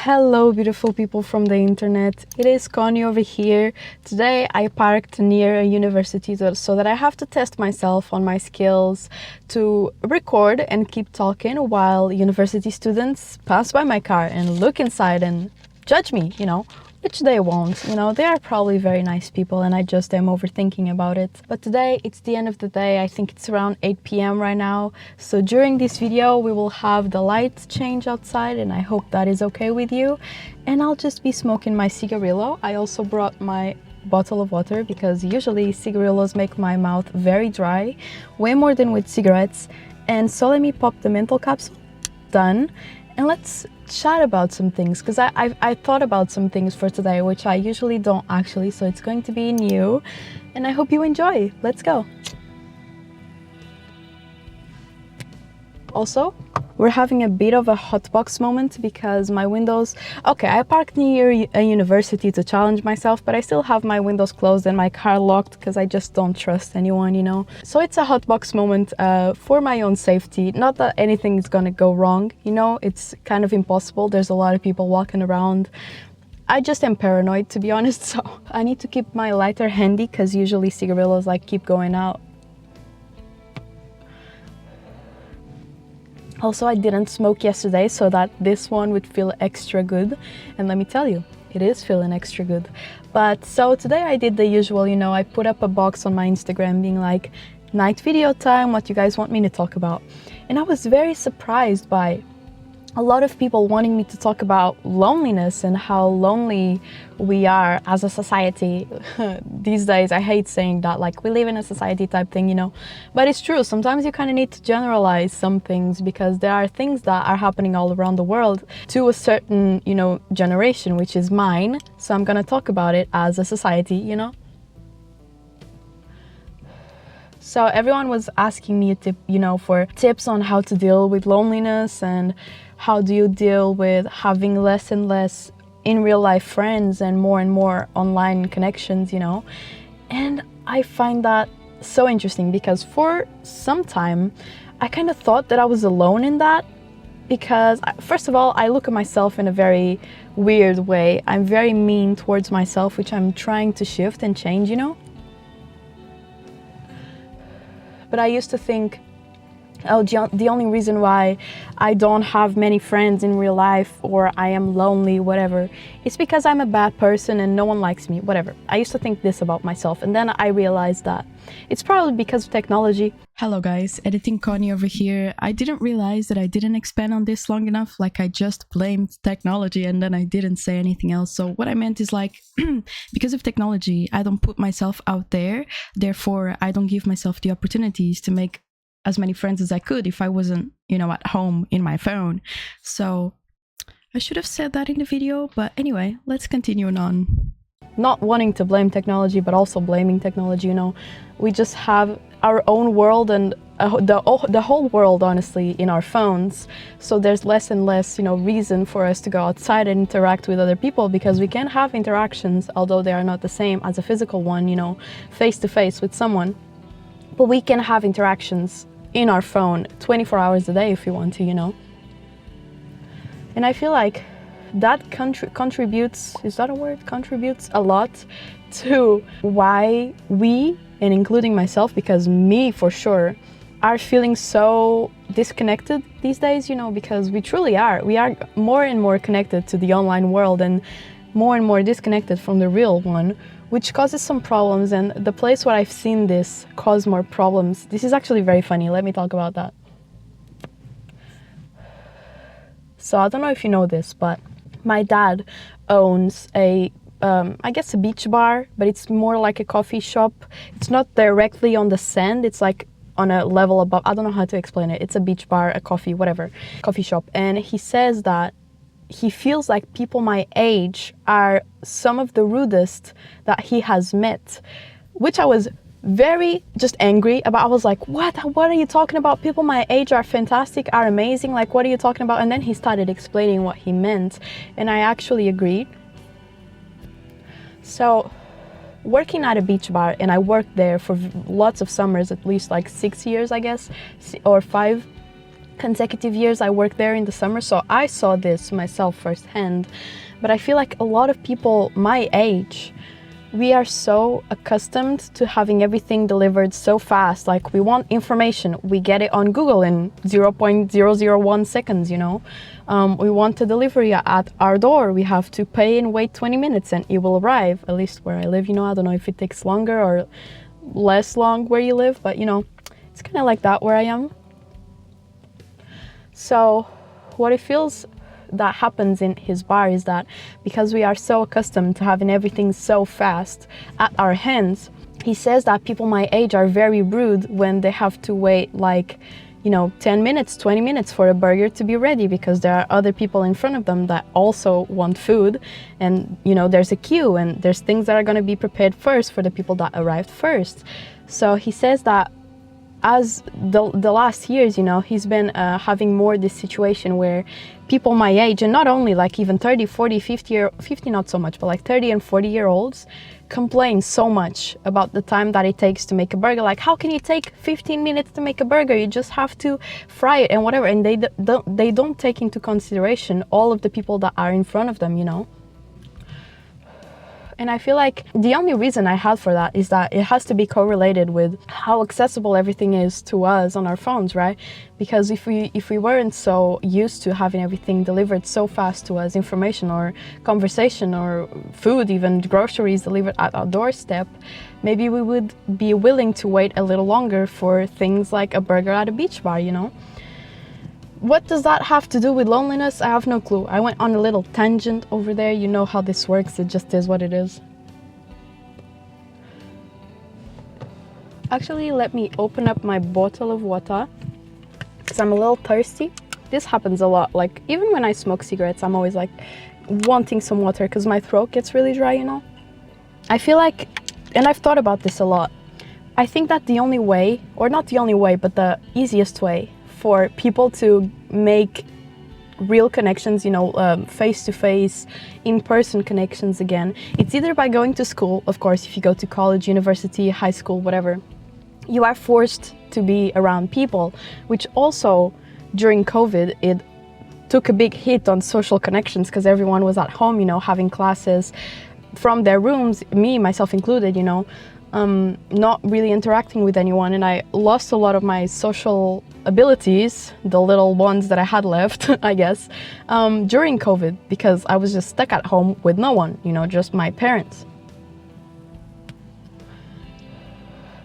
Hello beautiful people from the internet, it is Connie over here. Today I parked near a university so that I have to test myself on my skills to record and keep talking while university students pass by my car and look inside and judge me, which they won't. They are probably very nice people and I just am overthinking about it. But today it's the end of the day. I think it's around 8 p.m. right now. So during this video we will have the lights change outside and I hope that is okay with you. And I'll just be smoking my cigarillo. I also brought my bottle of water because usually cigarillos make my mouth very dry, way more than with cigarettes. And so let me pop the menthol capsule. Done. And let's chat about some things, because I thought about some things for today which I usually don't actually, so it's going to be new and I hope you enjoy. Let's go. Also, we're having a bit of a hotbox moment because my windows... Okay, I parked near a university to challenge myself, but I still have my windows closed and my car locked because I just don't trust anyone, So it's a hotbox moment for my own safety. Not that anything is gonna go wrong, It's kind of impossible. There's a lot of people walking around. I just am paranoid, to be honest, so I need to keep my lighter handy because usually cigarillos keep going out. Also, I didn't smoke yesterday so that this one would feel extra good. And let me tell you, it is feeling extra good. But so today I did the usual, I put up a box on my Instagram being like, night video time, what you guys want me to talk about. And I was very surprised by a lot of people wanting me to talk about loneliness and how lonely we are as a society these days. I hate saying that, we live in a society type thing, but it's true. Sometimes you kind of need to generalize some things because there are things that are happening all around the world to a certain, generation, which is mine. So I'm gonna talk about it as a society, So everyone was asking me, for tips on how to deal with loneliness and how do you deal with having less and less in real life friends and more online connections, And I find that so interesting because for some time I kind of thought that I was alone in that because first of all, I look at myself in a very weird way. I'm very mean towards myself, which I'm trying to shift and change, But I used to think, oh, the only reason why I don't have many friends in real life or I am lonely, whatever, it's because I'm a bad person and no one likes me, whatever. I used to think this about myself, and then I realized that it's probably because of technology. Hello guys, editing Connie over here. I didn't realize that I didn't expand on this long enough, I just blamed technology and then I didn't say anything else. So what I meant is because of technology, I don't put myself out there, therefore I don't give myself the opportunities to make as many friends as I could if I wasn't, at home in my phone. So I should have said that in the video, but anyway, let's continue on. Not wanting to blame technology, but also blaming technology, we just have our own world and the whole world, honestly, in our phones. So there's less and less, reason for us to go outside and interact with other people because we can have interactions, although they are not the same as a physical one, face to face with someone. But we can have interactions in our phone 24 hours a day if we want to, And I feel like that contributes, is that a word? Contributes a lot to why we, and including myself, because me for sure, are feeling so disconnected these days, because we truly are. We are more and more connected to the online world and more disconnected from the real one, which causes some problems. And the place where I've seen this cause more problems, this is actually very funny. Let me talk about that. So I don't know if you know this, but my dad owns I guess a beach bar, but it's more like a coffee shop. It's not directly on the sand. It's on a level above. I don't know how to explain it. It's a beach bar, a coffee, whatever, coffee shop. And he says that he feels like people my age are some of the rudest that he has met, which I was very just angry about. I was like, what are you talking about? People my age are fantastic, are amazing. What are you talking about? And then he started explaining what he meant, and I actually agreed. So working at a beach bar, and I worked there for lots of summers, at least 6 years, I guess, or 5. consecutive years I worked there in the summer, so I saw this myself firsthand. But I feel like a lot of people my age, we are so accustomed to having everything delivered so fast. Like, we want information, we get it on Google in 0.001 seconds, you know. We want a delivery at our door, we have to pay and wait 20 minutes and it will arrive, at least where I live, you know. I don't know if it takes longer or less long where you live, but you know, it's kind of like that where I am. So what it feels that happens in his bar is that because we are so accustomed to having everything so fast at our hands, he says that people my age are very rude when they have to wait like, you know, 10 minutes, 20 minutes for a burger to be ready, because there are other people in front of them that also want food, and you know, there's a queue and there's things that are going to be prepared first for the people that arrived first. So he says that as the last years, you know, he's been having more this situation where people my age, and not only like even 30, 40, 50 not so much, but like 30 and 40-year-olds complain so much about the time that it takes to make a burger. Like, how can it take 15 minutes to make a burger? You just have to fry it and whatever. And they don't take into consideration all of the people that are in front of them, you know. And I feel like the only reason I had for that is that it has to be correlated with how accessible everything is to us on our phones, right? Because if we weren't so used to having everything delivered so fast to us, information or conversation or food, even groceries delivered at our doorstep, maybe we would be willing to wait a little longer for things like a burger at a beach bar, you know? What does that have to do with loneliness? I have no clue. I went on a little tangent over there. You know how this works. It just is what it is. Actually, let me open up my bottle of water because I'm a little thirsty. This happens a lot. Like, even when I smoke cigarettes, I'm always like wanting some water because my throat gets really dry, you know? I feel like, and I've thought about this a lot, I think that the only way, or not the only way, but the easiest way for people to make real connections, you know, face-to-face, in-person connections again, it's either by going to school. Of course, if you go to college, university, high school, whatever, you are forced to be around people, which also during COVID, it took a big hit on social connections because everyone was at home, you know, having classes from their rooms, me, myself included, you know, not really interacting with anyone, and I lost a lot of my social abilities, the little ones that I had left, I guess, during COVID, because I was just stuck at home with no one, you know, just my parents.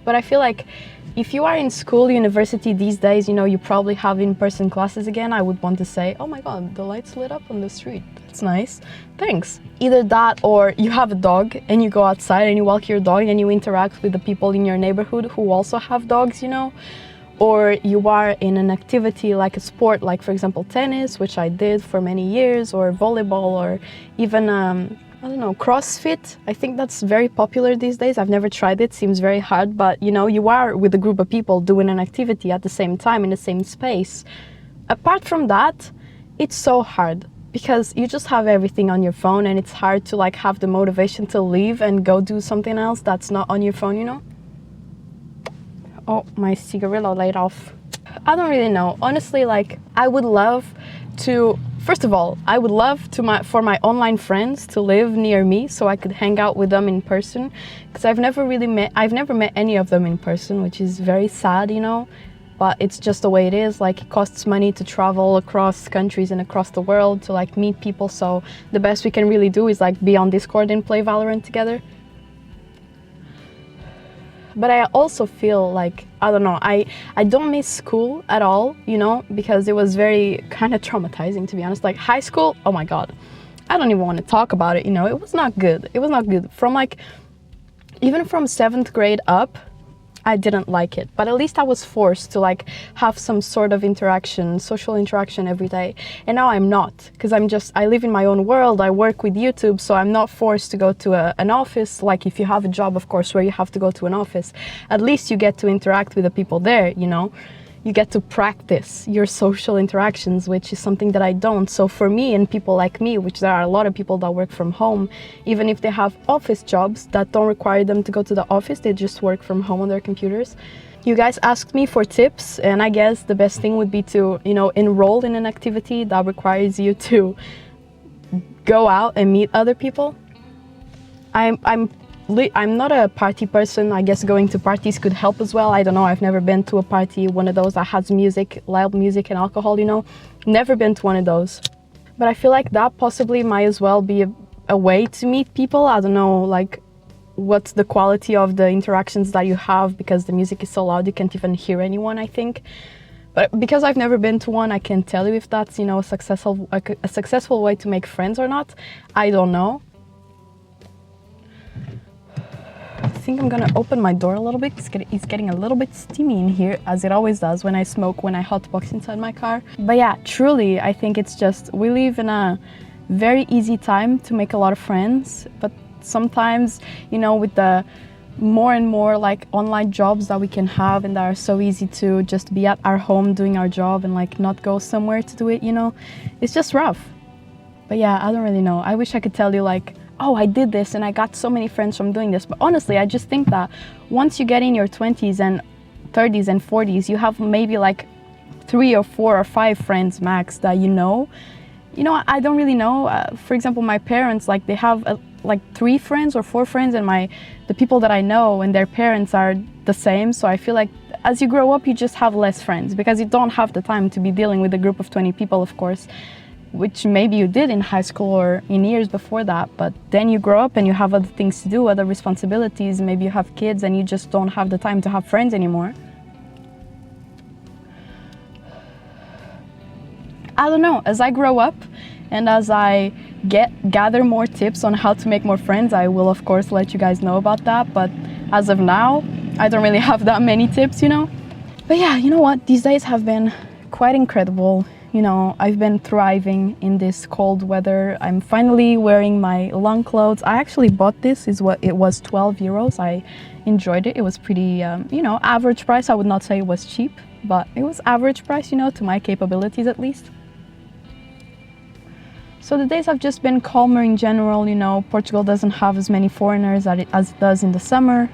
But I feel like if you are in school, university these days, you know, you probably have in-person classes again. I would want to say, oh my God, the lights lit up on the street. That's nice. Thanks. Either that, or you have a dog and you go outside and you walk your dog and you interact with the people in your neighborhood who also have dogs, you know. Or you are in an activity like a sport, like for example tennis, which I did for many years, or volleyball, or even I don't know, CrossFit. I think that's very popular these days. I've never tried it, seems very hard, but you know, you are with a group of people doing an activity at the same time in the same space. Apart from that, it's so hard because you just have everything on your phone, and it's hard to like have the motivation to leave and go do something else that's not on your phone, you know? Oh, my cigarillo light off. I don't really know. Honestly, like, I would love to, first of all, I would love to for my online friends to live near me so I could hang out with them in person, because I've never met any of them in person, which is very sad, you know, but it's just the way it is. Like, it costs money to travel across countries and across the world to like meet people, so the best we can really do is like be on Discord and play Valorant together. But I also feel like, I don't know, I don't miss school at all, you know, because it was very kind of traumatizing, to be honest. Like high school, oh my God, I don't even want to talk about it, you know, it was not good. It was not good. From like, even from 7th grade up, I didn't like it, but at least I was forced to like have some sort of interaction, social interaction every day. And now I'm not, because I live in my own world. I work with YouTube, so I'm not forced to go to an office. Like if you have a job, of course, where you have to go to an office, at least you get to interact with the people there, you know. You get to practice your social interactions, which is something that I don't. So for me and people like me, which there are a lot of people that work from home, even if they have office jobs that don't require them to go to the office, they just work from home on their computers. You guys asked me for tips, and I guess the best thing would be to, you know, enroll in an activity that requires you to go out and meet other people. I'm not a party person. I guess going to parties could help as well. I don't know, I've never been to a party, one of those that has music, loud music and alcohol, you know. Never been to one of those. But I feel like that possibly might as well be a way to meet people. I don't know, like, what's the quality of the interactions that you have, because the music is so loud you can't even hear anyone, I think. But because I've never been to one, I can't tell you if that's, you know, a successful way to make friends or not. I don't know. I think I'm gonna open my door a little bit. It's getting a little bit steamy in here, as it always does when I smoke, when I hotbox inside my car. But yeah, truly, I think it's just, we live in a very easy time to make a lot of friends, but sometimes, you know, with the more and more like online jobs that we can have and that are so easy to just be at our home doing our job and like not go somewhere to do it, you know, it's just rough. But yeah, I don't really know. I wish I could tell you like, oh, I did this and I got so many friends from doing this. But honestly, I just think that once you get in your 20s and 30s and 40s, you have maybe like 3 or 4 or 5 friends max that you know. You know, I don't really know. For example, my parents, like they have like 3 friends or 4 friends, and the people that I know and their parents are the same. So I feel like as you grow up, you just have less friends because you don't have the time to be dealing with a group of 20 people, of course, which maybe you did in high school or in years before that. But then you grow up and you have other things to do, other responsibilities. Maybe you have kids and you just don't have the time to have friends anymore. I don't know, as I grow up and as I gather more tips on how to make more friends, I will of course let you guys know about that. But as of now, I don't really have that many tips, you know. But yeah, you know what? These days have been quite incredible. You know, I've been thriving in this cold weather. I'm finally wearing my long clothes. I actually bought this, it was 12 euros. I enjoyed it. It was pretty, you know, average price. I would not say it was cheap, but it was average price, you know, to my capabilities at least. So the days have just been calmer in general, you know. Portugal doesn't have as many foreigners as it does in the summer.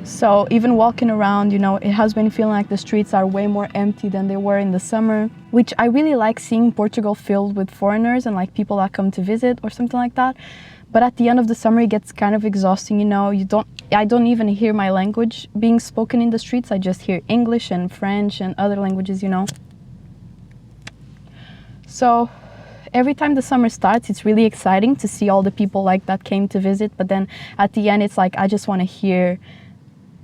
So even walking around, you know, it has been feeling like the streets are way more empty than they were in the summer, which I really like seeing Portugal filled with foreigners and like people that come to visit or something like that. But at the end of the summer, it gets kind of exhausting, you know. I don't even hear my language being spoken in the streets. I just hear English and French and other languages, you know. So every time the summer starts, it's really exciting to see all the people like that came to visit. But then at the end, it's like, I just want to hear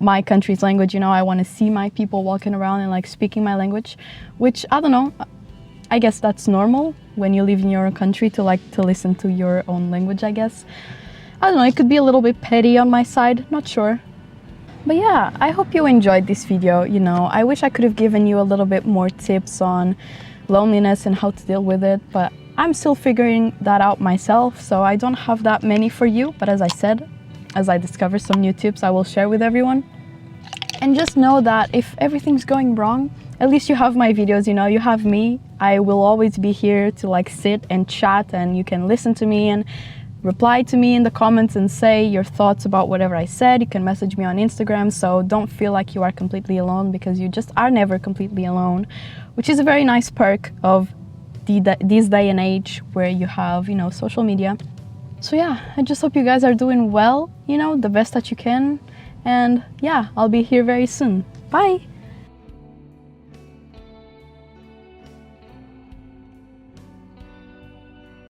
my country's language, you know. I want to see my people walking around and like speaking my language, which I don't know. I guess that's normal when you live in your own country to like to listen to your own language, I guess. I don't know, it could be a little bit petty on my side, not sure. But yeah, I hope you enjoyed this video, you know. I wish I could have given you a little bit more tips on loneliness and how to deal with it, but I'm still figuring that out myself, so I don't have that many for you. But as I said, as I discover some new tips, I will share with everyone. And just know that if everything's going wrong, at least you have my videos, you know, you have me. I will always be here to like sit and chat, and you can listen to me and reply to me in the comments and say your thoughts about whatever I said. You can message me on Instagram, so don't feel like you are completely alone, because you just are never completely alone, which is a very nice perk of this day and age where you have, you know, social media. So yeah, I just hope you guys are doing well, you know, the best that you can. And yeah, I'll be here very soon. Bye!